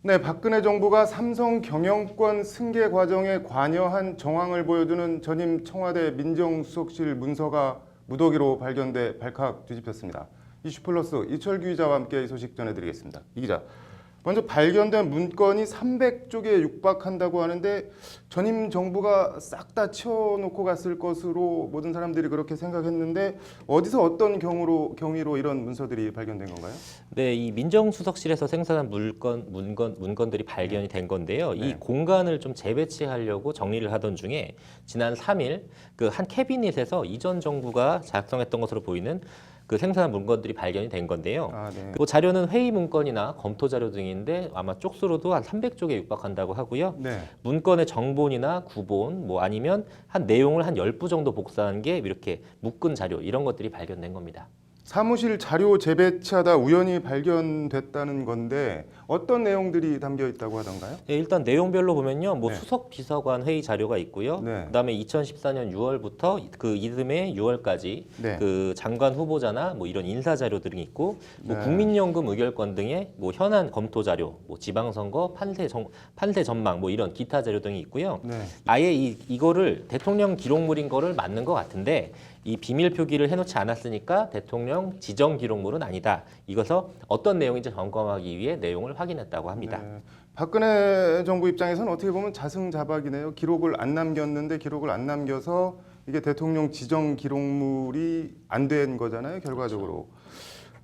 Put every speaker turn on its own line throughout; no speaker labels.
네, 박근혜 정부가 삼성 경영권 승계 과정에 관여한 정황을 보여주는 전임 청와대 민정수석실 문서가 무더기로 발견돼 발칵 뒤집혔습니다. 이슈플러스 이철규 기자와 함께 이 소식 전해드리겠습니다. 이 기자, 먼저 발견된 문건이 300쪽에 육박한다고 하는데 전임 정부가 싹 다 치워놓고 갔을 것으로 모든 사람들이 그렇게 생각했는데 어디서 어떤 경위로 이런 문서들이 발견된 건가요?
네, 이 민정수석실에서 생산한 문건들이 발견이 된 건데요.
네.
이 공간을 좀 재배치하려고 정리를 하던 중에 지난 3일 그 한 캐비닛에서 이전 정부가 작성했던 것으로 보이는 그 생산한 문건들이 발견이 된 건데요.
네.
그 자료는 회의 문건이나 검토 자료 등인데 아마 쪽수로도 한 300쪽에 육박한다고 하고요.
네.
문건의 정본이나 구본 뭐 아니면 한 내용을 한 10부 정도 복사한 게 이렇게 묶은 자료 이런 것들이 발견된 겁니다.
사무실 자료 재배치하다 우연히 발견됐다는 건데 어떤 내용들이 담겨 있다고 하던가요?
네, 일단 내용별로 보면요. 뭐
네.
수석 비서관 회의 자료가 있고요.
네.
그다음에 2014년 6월부터 그 이듬해 6월까지
네.
그 장관 후보자나 뭐 이런 인사 자료들이 있고 뭐
네.
국민연금 의결권 등의 뭐 현안 검토 자료, 뭐 지방선거 판세 전망 뭐 이런 기타 자료 등이 있고요.
네.
아예 이거를 대통령 기록물인 거를 맞는 것 같은데 이 비밀 표기를 해놓지 않았으니까 대통령 지정 기록물은 아니다. 이것서 어떤 내용인지 점검하기 위해 내용을 확인했다고 합니다.
네. 박근혜 정부 입장에서는 어떻게 보면 자승자박이네요. 기록을 안 남겼는데 기록을 안 남겨서 이게 대통령 지정 기록물이 안 된 거잖아요, 결과적으로.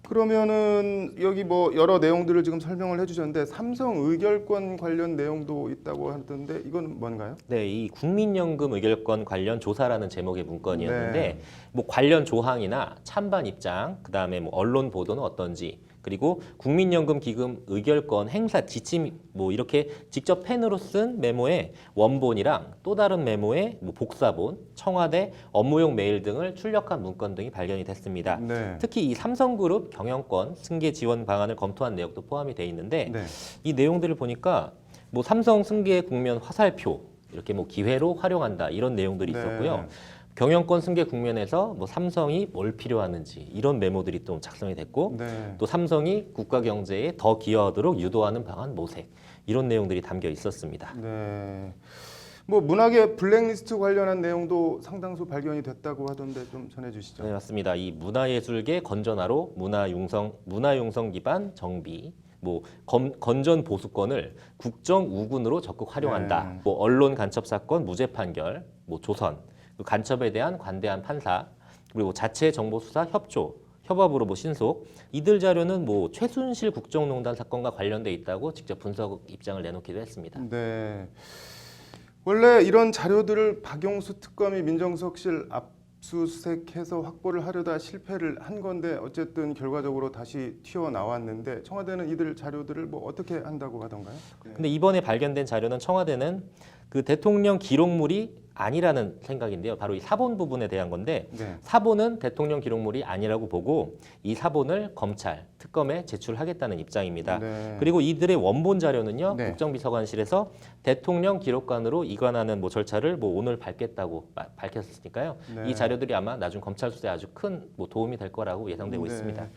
그러면은 여기 뭐 여러 내용들을 지금 설명을 해주셨는데 삼성 의결권 관련 내용도 있다고 하던데 이건 뭔가요?
네, 이 국민연금 의결권 관련 조사라는 제목의 문건이었는데
네.
뭐 관련 조항이나 찬반 입장, 그다음에 뭐 언론 보도는 어떤지, 그리고 국민연금 기금 의결권 행사 지침 뭐 이렇게 직접 펜으로 쓴 메모의 원본이랑 또 다른 메모의 뭐 복사본, 청와대 업무용 메일 등을 출력한 문건 등이 발견이 됐습니다.
네.
특히 이 삼성그룹 경영권 승계 지원 방안을 검토한 내용도 포함이 돼 있는데
네.
이 내용들을 보니까 뭐 삼성 승계 국면 화살표 이렇게 뭐 기회로 활용한다 이런 내용들이
네.
있었고요. 경영권 승계 국면에서 뭐 삼성이 뭘 필요하는지 이런 메모들이 또 작성이 됐고
네.
또 삼성이 국가 경제에 더 기여하도록 유도하는 방안 모색 이런 내용들이 담겨 있었습니다.
네. 뭐 문학의 블랙리스트 관련한 내용도 상당수 발견이 됐다고 하던데 좀 전해주시죠.
네, 맞습니다. 이 문화예술계 건전화로 문화융성 기반 정비, 뭐 건전 보수권을 국정 우군으로 적극 활용한다.
네.
뭐 언론 간첩 사건 무죄 판결, 뭐 조선, 그 간첩에 대한 관대한 판사, 그리고 자체 정보 수사 협조, 협업으로 뭐 신속. 이들 자료는 뭐 최순실 국정농단 사건과 관련돼 있다고 직접 분석 입장을 내놓기도 했습니다.
네. 원래 이런 자료들을 박용수 특검이 민정수석실 압수수색해서 확보를 하려다 실패를 한 건데 어쨌든 결과적으로 다시 튀어나왔는데 청와대는 이들 자료들을 뭐 어떻게 한다고 하던가요?
근데 이번에 발견된 자료는 청와대는 그 대통령 기록물이 아니라는 생각인데요. 바로 이 사본 부분에 대한 건데
네.
사본은 대통령 기록물이 아니라고 보고 이 사본을 검찰, 특검에 제출하겠다는 입장입니다.
네.
그리고 이들의 원본 자료는요.
네.
국정비서관실에서 대통령 기록관으로 이관하는 뭐 절차를 뭐 오늘 밟겠다고 밝혔으니까요.
네.
이 자료들이 아마 나중 검찰 수사에 아주 큰 뭐 도움이 될 거라고 예상되고
네.
있습니다.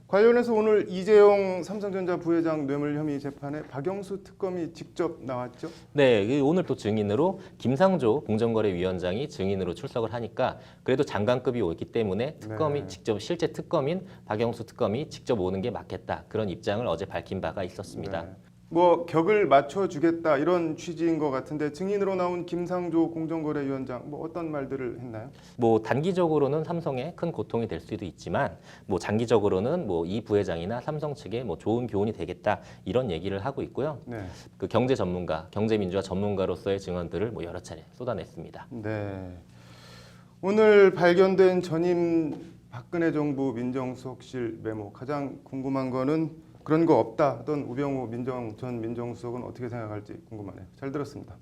관련해서 오늘 이재용 삼성전자 부회장 뇌물 혐의 재판에 박영수 특검이 직접 나왔죠?
네, 오늘 또 증인으로 김상조 공정거래위원장이 증인으로 출석을 하니까 그래도 장관급이 오기 때문에 특검이
네.
직접 실제 특검인 박영수 특검이 직접 오는 게 맞겠다 그런 입장을 어제 밝힌 바가 있었습니다.
네. 뭐 격을 맞춰주겠다 이런 취지인 것 같은데 증인으로 나온 김상조 공정거래위원장 뭐 어떤 말들을 했나요?
뭐 단기적으로는 삼성에 큰 고통이 될 수도 있지만 뭐 장기적으로는 뭐 이 부회장이나 삼성 측에 뭐 좋은 교훈이 되겠다 이런 얘기를 하고 있고요.
네.
그 경제 전문가, 경제민주화 전문가로서의 증언들을 뭐 여러 차례 쏟아냈습니다.
네. 오늘 발견된 전임 박근혜 정부 민정수석실 메모 가장 궁금한 거는 그런 거 없다 하던 우병우 전 민정수석은 어떻게 생각할지 궁금하네요. 잘 들었습니다.